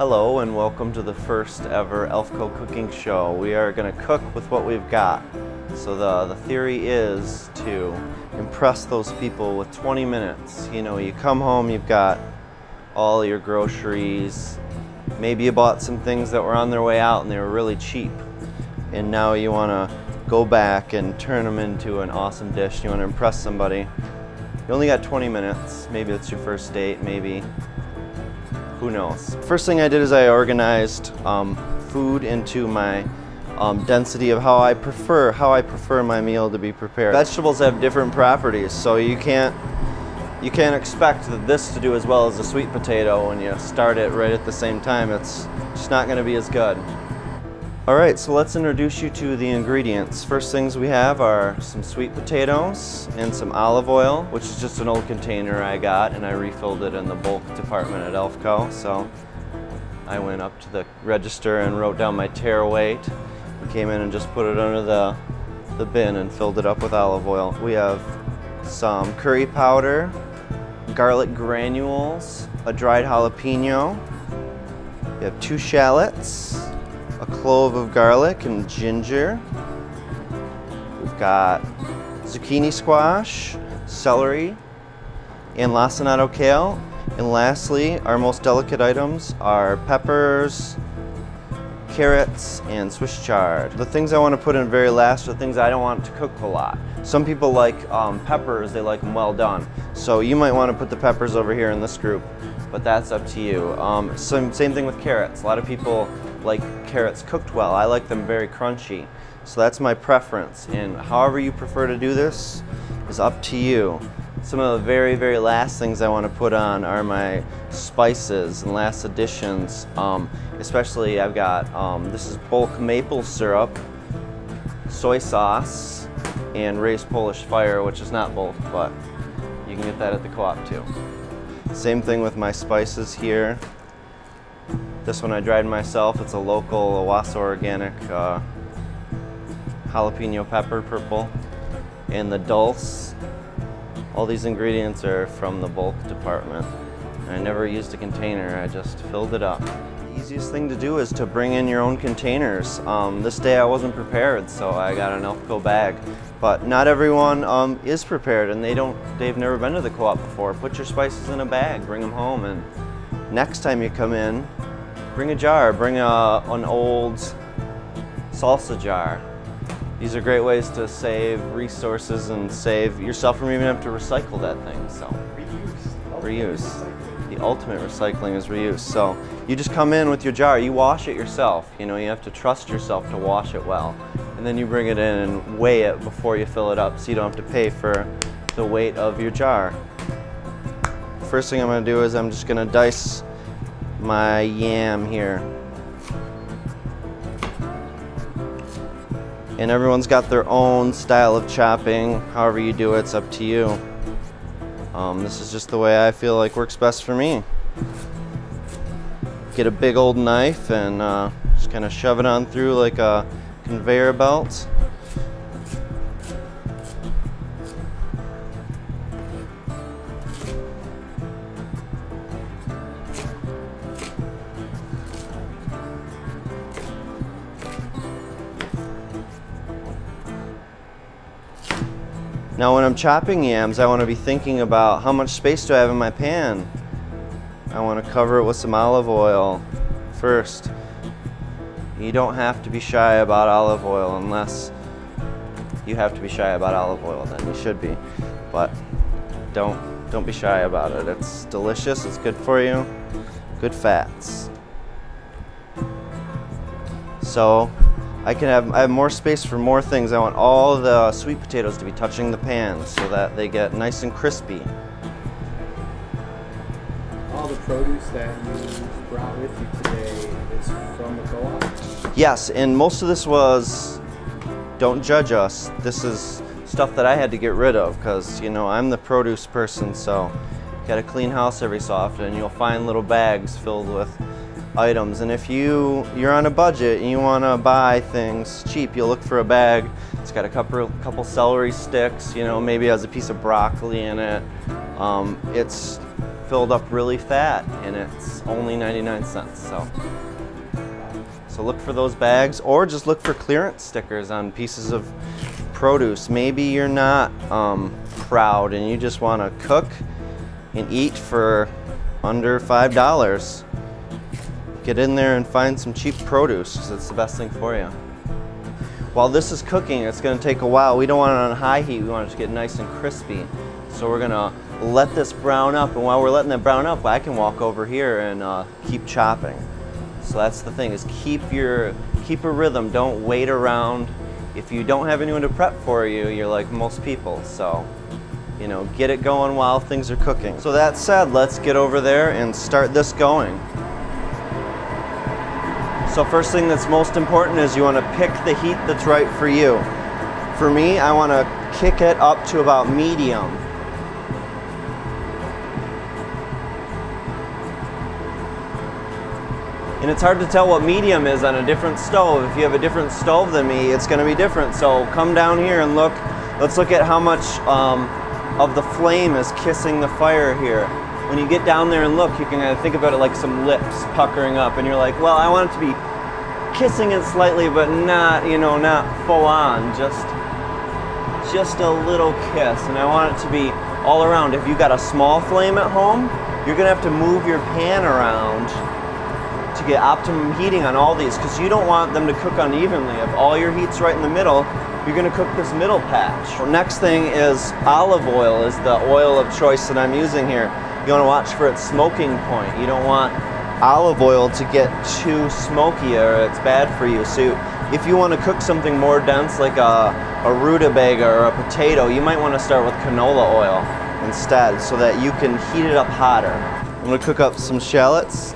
Hello and welcome to the first ever ELFCO cooking show. We are going to cook with what we've got. So the theory is to impress those people with 20 minutes. You know, you come home, you've got all your groceries, maybe you bought some things that were on their way out and they were really cheap. And now you want to go back and turn them into an awesome dish. You want to impress somebody. You only got 20 minutes. Maybe it's your first date, maybe. Who knows? First thing I did is I organized food into my density of how I prefer my meal to be prepared. Vegetables have different properties, so you can't expect this to do as well as a sweet potato when you start it right at the same time. It's just not going to be as good. Alright, so let's introduce you to the ingredients. First things we have are some sweet potatoes and some olive oil, which is just an old container I got and I refilled it in the bulk department at ELFCO. So I went up to the register and wrote down my tare weight. We came in and just put it under the bin and filled it up with olive oil. We have some curry powder, garlic granules, a dried jalapeno. We have 2 shallots, a clove of garlic and ginger. We've got zucchini squash, celery, and lacinato kale. And lastly, our most delicate items are peppers, carrots, and Swiss chard. The things I want to put in very last are the things I don't want to cook a lot. Some people like peppers, they like them well done. So you might want to put the peppers over here in this group, but that's up to you. Same thing with carrots. A lot of people like carrots cooked well. I like them very crunchy. So that's my preference. And however you prefer to do this is up to you. Some of the very, very last things I want to put on are my spices and last additions. Especially I've got, this is bulk maple syrup, soy sauce, and raised Polish fire, which is not bulk, but you can get that at the co-op too. Same thing with my spices here. This one I dried myself. It's a local Owasso organic jalapeno pepper, purple. And the dulse. All these ingredients are from the bulk department. I never used a container, I just filled it up. The easiest thing to do is to bring in your own containers. This day I wasn't prepared, so I got an ELFCO bag. But not everyone is prepared and they've never been to the co-op before. Put your spices in a bag, bring them home, and next time you come in, bring a jar, bring an old salsa jar. These are great ways to save resources and save yourself from even having to recycle that thing. So reuse. The ultimate recycling is reuse. So you just come in with your jar, you wash it yourself. You know, you have to trust yourself to wash it well. And then you bring it in and weigh it before you fill it up so you don't have to pay for the weight of your jar. First thing I'm going to do is I'm just going to dice my yam here. And everyone's got their own style of chopping. However you do it, it's up to you. This is just the way I feel like works best for me. Get a big old knife and just kind of shove it on through like a conveyor belt. Now when I'm chopping yams, I want to be thinking about how much space do I have in my pan. I want to cover it with some olive oil first. You don't have to be shy about olive oil unless you have to be shy about olive oil, then you should be. But don't be shy about it. It's delicious, it's good for you, good fats. So I have more space for more things. I want all the sweet potatoes to be touching the pan so that they get nice and crispy. All the produce that you brought with you today is from the co-op? Yes, and most of this was, don't judge us. This is stuff that I had to get rid of because, you know, I'm the produce person, so you gotta clean house every so often and you'll find little bags filled with items. And if you're on a budget and you want to buy things cheap, you'll look for a bag. It's got a couple celery sticks, you know, maybe has a piece of broccoli in it. It's filled up really fat, and it's only 99 cents. So look for those bags, or just look for clearance stickers on pieces of produce. Maybe you're not proud and you just want to cook and eat for under $5. Get in there and find some cheap produce, because it's the best thing for you. While this is cooking, it's going to take a while. We don't want it on high heat. We want it to get nice and crispy. So we're going to let this brown up, and while we're letting it brown up, I can walk over here and keep chopping. So that's the thing, is keep a rhythm. Don't wait around. If you don't have anyone to prep for you, you're like most people. So, you know, get it going while things are cooking. So that said, let's get over there and start this going. So first thing that's most important is you want to pick the heat that's right for you. For me, I want to kick it up to about medium. And it's hard to tell what medium is on a different stove. If you have a different stove than me, it's going to be different. So come down here and look. Let's look at how much of the flame is kissing the fire here. When you get down there and look, you can think about it like some lips puckering up, and you're like, well, I want it to be kissing it slightly, but not, you know, not full on, just a little kiss. And I want it to be all around. If you got a small flame at home, you're going to have to move your pan around to get optimum heating on all these, because you don't want them to cook unevenly. If all your heat's right in the middle, you're going to cook this middle patch. Well, next thing is olive oil is the oil of choice that I'm using here. You want to watch for its smoking point. You don't want olive oil to get too smoky, or it's bad for you. So if you want to cook something more dense like a rutabaga or a potato, you might want to start with canola oil instead, so that you can heat it up hotter. I'm going to cook up some shallots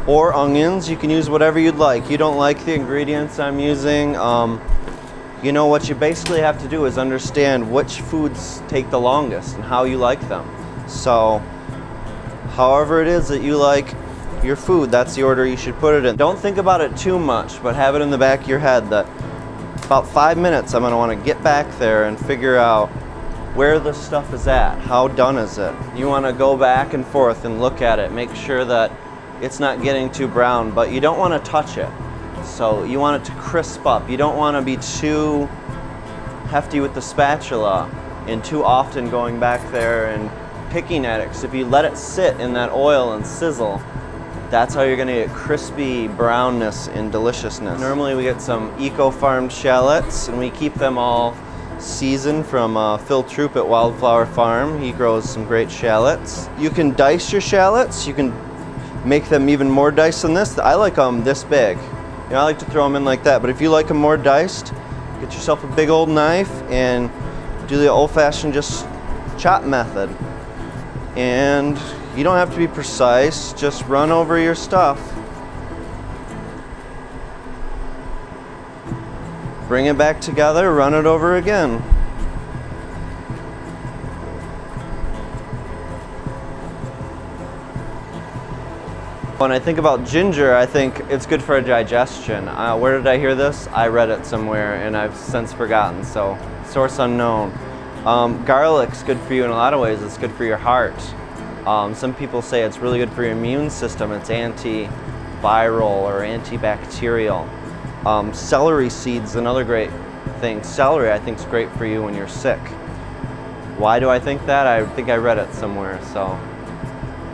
or onions. You can use whatever you'd like. You don't like the ingredients I'm using, you know, what you basically have to do is understand which foods take the longest and how you like them. So however it is that you like your food, that's the order you should put it in. Don't think about it too much, but have it in the back of your head that about 5 minutes I'm going to want to get back there and figure out where the stuff is at. How done is it? You want to go back and forth and look at it. Make sure that it's not getting too brown, but you don't want to touch it. So you want it to crisp up. You don't want to be too hefty with the spatula and too often going back there and picking at it. Because if you let it sit in that oil and sizzle, that's how you're going to get crispy brownness and deliciousness. Normally we get some eco-farmed shallots, and we keep them all seasoned from Phil Troop at Wildflower Farm. He grows some great shallots. You can dice your shallots. You can make them even more diced than this. I like them this big. You know, I like to throw them in like that, but if you like them more diced, get yourself a big old knife and do the old-fashioned just chop method. And you don't have to be precise, just run over your stuff. Bring it back together, run it over again. When I think about ginger, I think it's good for digestion. Where did I hear this? I read it somewhere and I've since forgotten, so source unknown. Garlic's good for you in a lot of ways. It's good for your heart. Some people say it's really good for your immune system. It's antiviral or antibacterial. Celery seeds, another great thing. Celery, I think, is great for you when you're sick. Why do I think that? I think I read it somewhere, so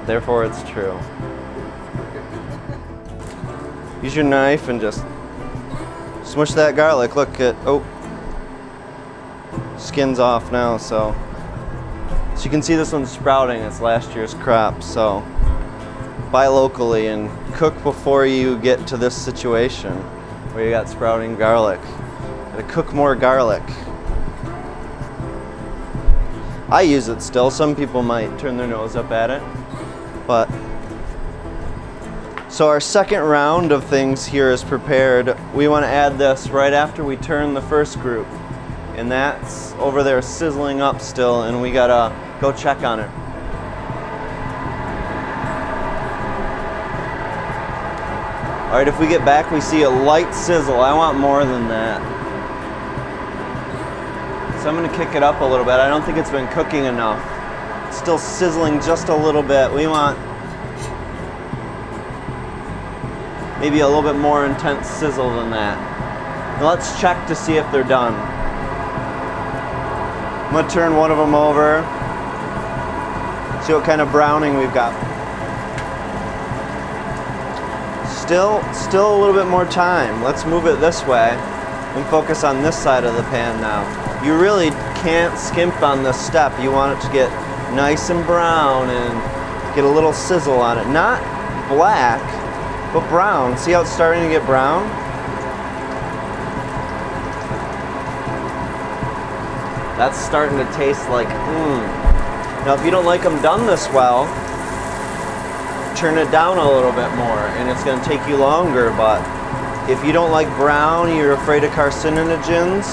therefore it's true. Use your knife and just smush that garlic. Look at, oh, skin's off now, so you can see this one's sprouting. It's last year's crop, so buy locally and cook before you get to this situation where you got sprouting garlic. Gotta cook more garlic. I use it still. Some people might turn their nose up at it, but so our second round of things here is prepared. We want to add this right after we turn the first group, and that's over there sizzling up still, and we gotta go check on it. All right, if we get back, we see a light sizzle. I want more than that. So I'm gonna kick it up a little bit. I don't think it's been cooking enough still sizzling just a little bit. We want maybe a little bit more intense sizzle than that. Now let's check to see if they're done. I'm gonna turn one of them over. See what kind of browning we've got. Still a little bit more time. Let's move it this way and focus on this side of the pan now. You really can't skimp on this step. You want it to get nice and brown and get a little sizzle on it. Not black, but brown. See how it's starting to get brown? That's starting to taste like Now if you don't like them done this well, turn it down a little bit more and it's going to take you longer. But if you don't like brown, you're afraid of carcinogens,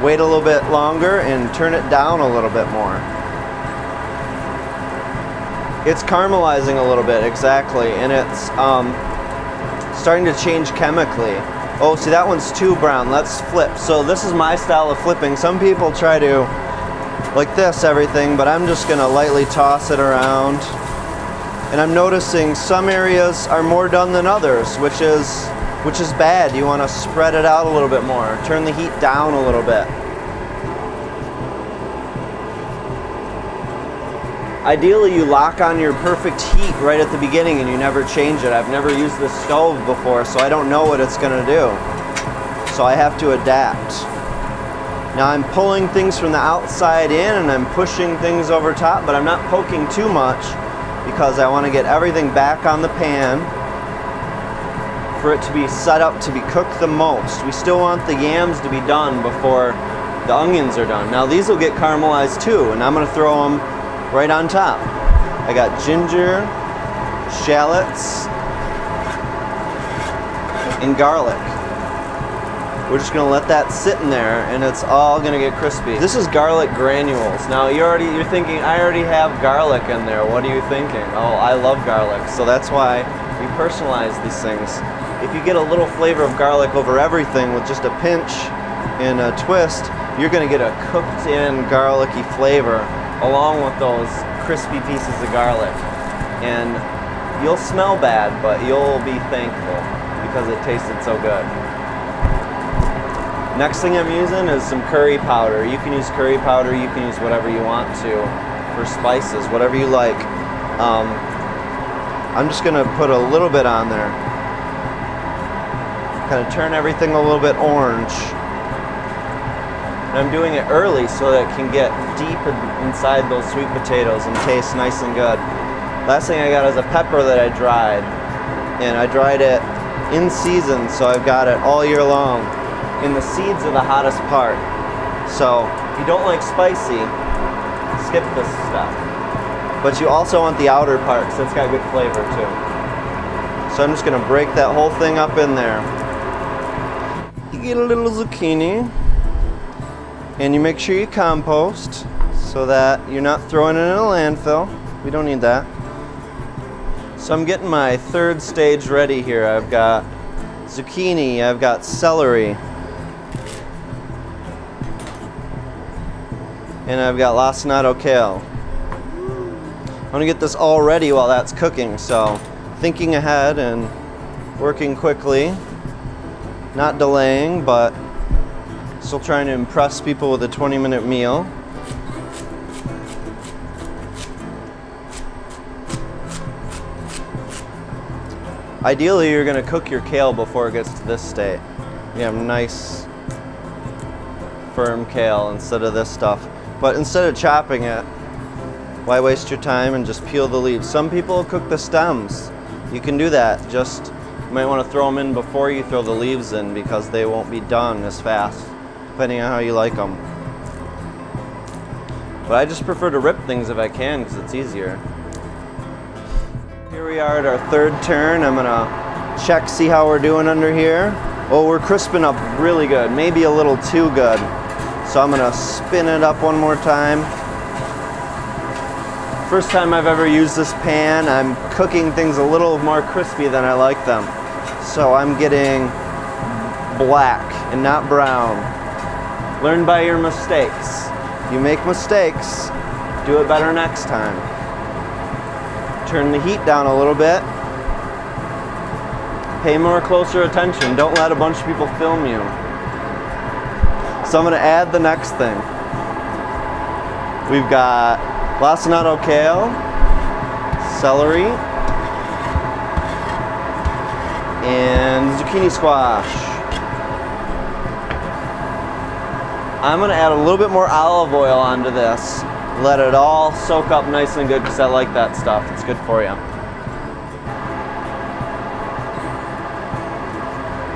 wait a little bit longer and turn it down a little bit more. It's caramelizing a little bit, exactly, and it's starting to change chemically. Oh, see, that one's too brown. Let's flip. So this is my style of flipping. Some people try to like this everything, but I'm just gonna lightly toss it around. And I'm noticing some areas are more done than others, which is bad. You want to spread it out a little bit more. Turn the heat down a little bit. Ideally, you lock on your perfect heat right at the beginning and you never change it. I've never used this stove before, so I don't know what it's going to do. So I have to adapt. Now I'm pulling things from the outside in and I'm pushing things over top, but I'm not poking too much because I want to get everything back on the pan for it to be set up to be cooked the most. We still want the yams to be done before the onions are done. Now these will get caramelized too, and I'm going to throw them right on top. I got ginger, shallots, and garlic. We're just going to let that sit in there and it's all going to get crispy. This is garlic granules. Now you're thinking, I already have garlic in there. What are you thinking? Oh, I love garlic. So that's why we personalize these things. If you get a little flavor of garlic over everything with just a pinch and a twist, you're going to get a cooked in garlicky flavor along with those crispy pieces of garlic. And you'll smell bad, but you'll be thankful because it tasted so good. Next thing I'm using is some curry powder. You can use curry powder, you can use whatever you want to for spices, whatever you like. I'm just gonna put a little bit on there. Kind of turn everything a little bit orange. And I'm doing it early so that it can get deep inside those sweet potatoes and taste nice and good. Last thing I got is a pepper that I dried. And I dried it in season, so I've got it all year long. And the seeds are the hottest part. So if you don't like spicy, skip this stuff. But you also want the outer part because it's got good flavor too. So I'm just going to break that whole thing up in there. You get a little zucchini and you make sure you compost so that you're not throwing it in a landfill. We don't need that. So I'm getting my third stage ready here. I've got zucchini, I've got celery, and I've got lacinato kale. I'm gonna get this all ready while that's cooking, so thinking ahead and working quickly, not delaying, but still trying to impress people with a 20-minute meal. Ideally, you're gonna cook your kale before it gets to this state. You have nice, firm kale instead of this stuff. But instead of chopping it, why waste your time and just peel the leaves? Some people cook the stems. You can do that. Just, you might want to throw them in before you throw the leaves in because they won't be done as fast, depending on how you like them. But I just prefer to rip things if I can because it's easier. Here we are at our third turn. I'm gonna check, see how we're doing under here. Oh, we're crisping up really good, maybe a little too good. So I'm gonna spin it up one more time. First time I've ever used this pan, I'm cooking things a little more crispy than I like them. So I'm getting black and not brown. Learn by your mistakes. You make mistakes, Do it better next time. Turn the heat down a little bit. Pay more closer attention. Don't let a bunch of people film you. So I'm going to add the next thing. We've got lacinato kale, celery, and zucchini squash. I'm going to add a little bit more olive oil onto this. Let it all soak up nice and good because I like that stuff. It's good for you.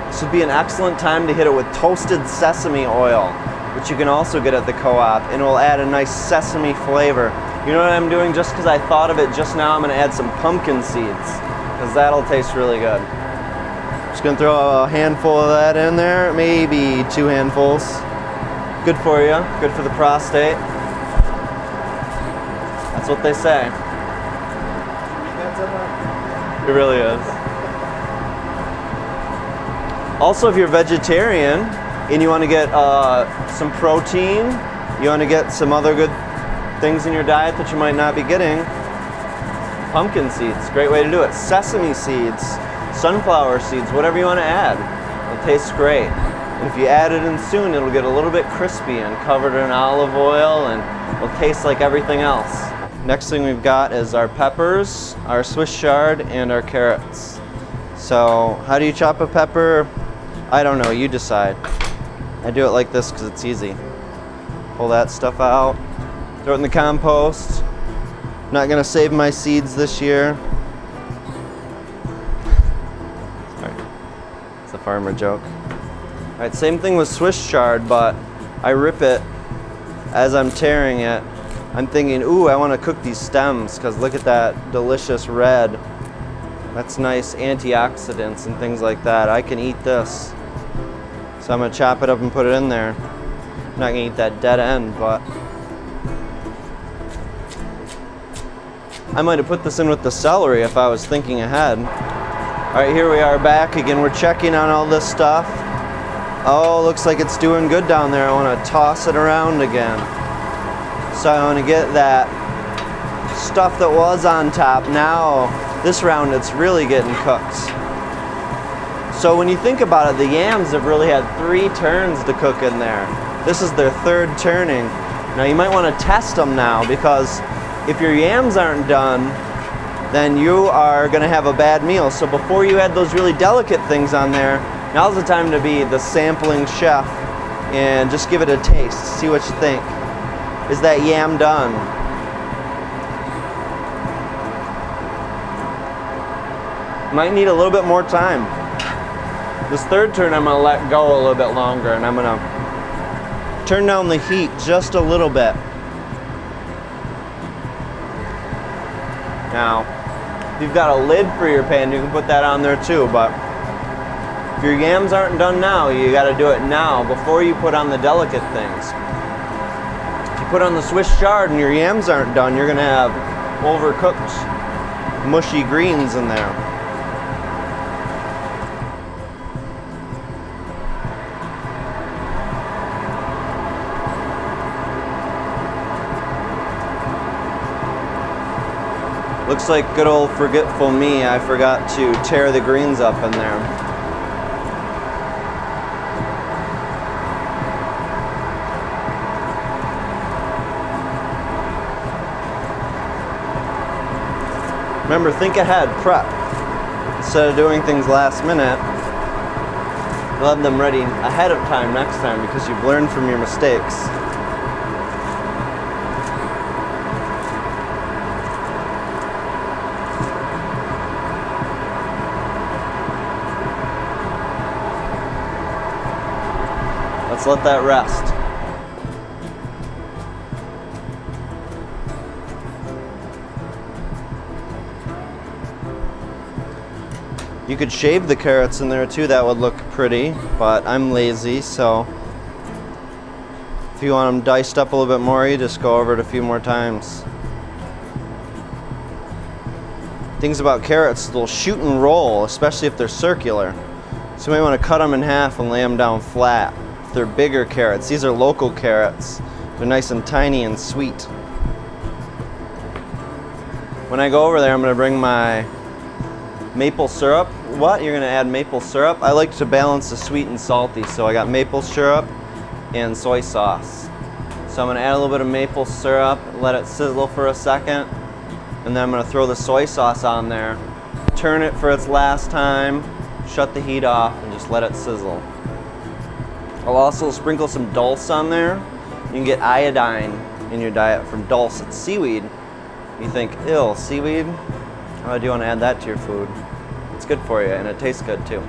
This would be an excellent time to hit it with toasted sesame oil, which you can also get at the co-op, and it will add a nice sesame flavor. You know what I'm doing? Just because I thought of it just now, I'm going to add some pumpkin seeds because that'll taste really good. Just going to throw a handful of that in there, maybe 2 handfuls. Good for you, good for the prostate. That's what they say. It really is. Also, if you're vegetarian and you want to get some protein, you want to get some other good things in your diet that you might not be getting, pumpkin seeds, great way to do it. Sesame seeds, sunflower seeds, whatever you want to add. It tastes great. And if you add it in soon, it'll get a little bit crispy and covered in olive oil, and it'll taste like everything else. Next thing we've got is our peppers, our Swiss chard, and our carrots. So how do you chop a pepper? I don't know, you decide. I do it like this because it's easy. Pull that stuff out, throw it in the compost. I'm not gonna save my seeds this year. Sorry, it's a farmer joke. All right, same thing with Swiss chard, but I rip it as I'm tearing it. I'm thinking, ooh, I want to cook these stems because look at that delicious red. That's nice antioxidants and things like that. I can eat this. So I'm going to chop it up and put it in there. I'm not going to eat that dead end, but I might have put this in with the celery if I was thinking ahead. All right, here we are back again. We're checking on all this stuff. Oh, looks like it's doing good down there. I want to toss it around again. So I want to get that stuff that was on top. Now, this round it's really getting cooked. So when you think about it, the yams have really had 3 turns to cook in there. This is their 3rd turning. Now you might want to test them now, because if your yams aren't done, then you are going to have a bad meal. So before you add those really delicate things on there, now's the time to be the sampling chef and just give it a taste. See what you think. Is that yam done? Might need a little bit more time. This 3rd turn I'm going to let go a little bit longer, and I'm going to turn down the heat just a little bit. Now, if you've got a lid for your pan, you can put that on there too, but if your yams aren't done now, you got to do it now before you put on the delicate things. If you put on the Swiss chard and your yams aren't done, you're going to have overcooked, mushy greens in there. Looks like good old forgetful me, I forgot to tear the greens up in there. Remember, think ahead, prep. Instead of doing things last minute, you'll have them ready ahead of time next time because you've learned from your mistakes. Let's let that rest. You could shave the carrots in there too, that would look pretty, but I'm lazy, so if you want them diced up a little bit more, you just go over it a few more times. Things about carrots, they'll shoot and roll, especially if they're circular. So you might want to cut them in half and lay them down flat. They're bigger carrots. These are local carrots. They're nice and tiny and sweet. When I go over there, I'm gonna bring my maple syrup. What? You're gonna add maple syrup? I like to balance the sweet and salty, so I got maple syrup and soy sauce. So I'm gonna add a little bit of maple syrup, let it sizzle for a second, and then I'm gonna throw the soy sauce on there, turn it for its last time, shut the heat off, and just let it sizzle. I'll also sprinkle some dulse on there. You can get iodine in your diet from dulse. It's seaweed. You think, ew, seaweed? Why do you want to add that to your food? It's good for you, and it tastes good too.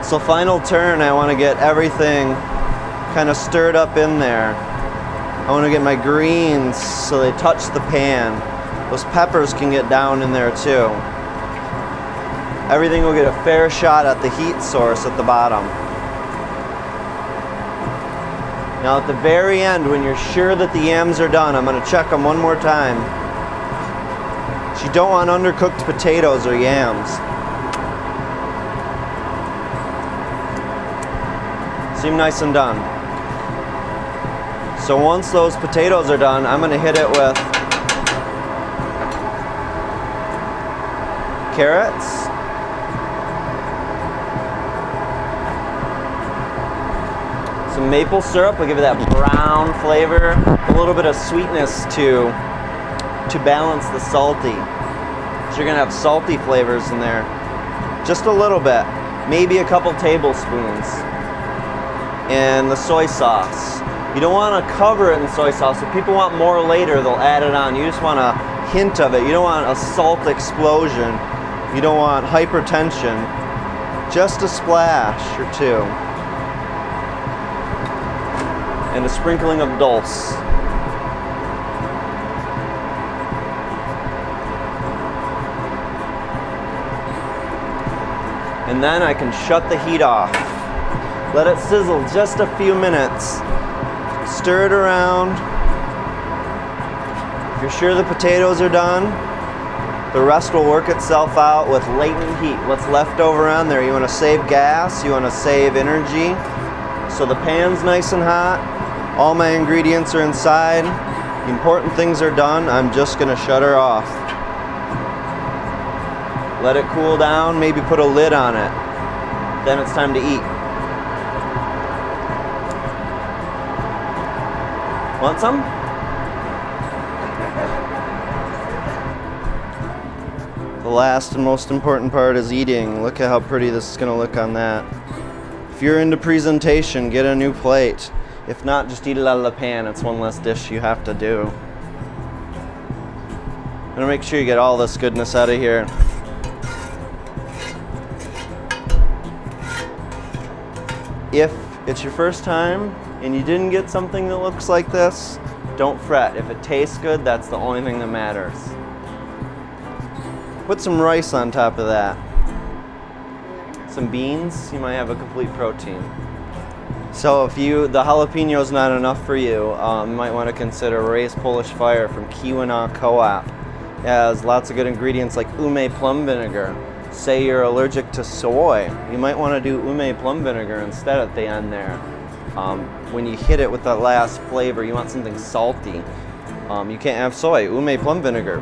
So final turn, I want to get everything kind of stirred up in there. I want to get my greens so they touch the pan. Those peppers can get down in there too. Everything will get a fair shot at the heat source at the bottom. Now at the very end, when you're sure that the yams are done, I'm going to check them one more time. You don't want undercooked potatoes or yams. Seem nice and done. So once those potatoes are done, I'm going to hit it with carrots, some maple syrup will give it that brown flavor, a little bit of sweetness to balance the salty. So you're gonna have salty flavors in there. Just a little bit, maybe a couple tablespoons. And the soy sauce. You don't want to cover it in soy sauce. If people want more later, they'll add it on. You just want a hint of it. You don't want a salt explosion. You don't want hypertension. Just a splash or two. And a sprinkling of dulse. And then I can shut the heat off. Let it sizzle just a few minutes. Stir it around. If you're sure the potatoes are done, the rest will work itself out with latent heat. What's left over on there? You want to save gas, you want to save energy. So the pan's nice and hot. All my ingredients are inside. The important things are done. I'm just going to shut her off. Let it cool down, maybe put a lid on it. Then it's time to eat. Want some? The last and most important part is eating. Look at how pretty this is going to look on that. If you're into presentation, get a new plate. If not, just eat it out of the pan. It's one less dish you have to do. I'm going to make sure you get all this goodness out of here. If it's your first time and you didn't get something that looks like this, don't fret. If it tastes good, that's the only thing that matters. Put some rice on top of that. Some beans, you might have a complete protein. So if the jalapeno is not enough for you, you might want to consider Ray's Polish Fire from Keweenaw Co-op. It has lots of good ingredients like ume plum vinegar. Say you're allergic to soy, you might want to do ume plum vinegar instead at the end there. When you hit it with that last flavor, you want something salty. You can't have soy. Ume plum vinegar.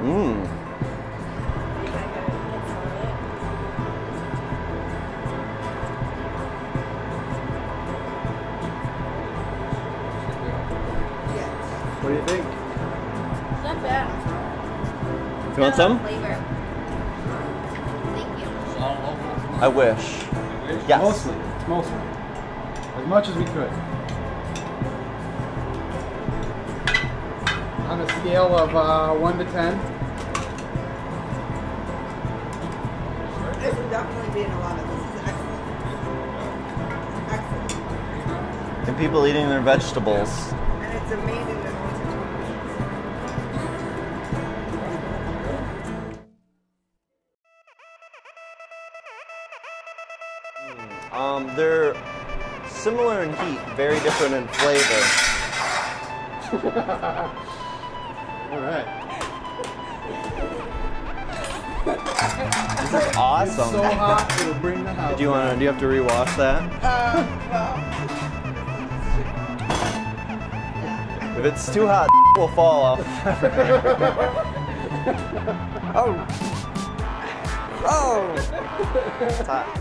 What do you think? It's not bad. You want some? Flavor. Thank you. I wish. Yes. Mostly. It's mostly. As much as we could. On a scale of 1 to 10. This would definitely be in a lot of this. Is excellent. Excellent. And people eating their vegetables. And it's amazing that only took 20 minutes. They're similar in heat, very different in flavor. All right. This is awesome. It's so hot, it'll bring the house. Do you have to rewash that? Well. If it's too hot, will fall off. Oh! Oh! It's hot.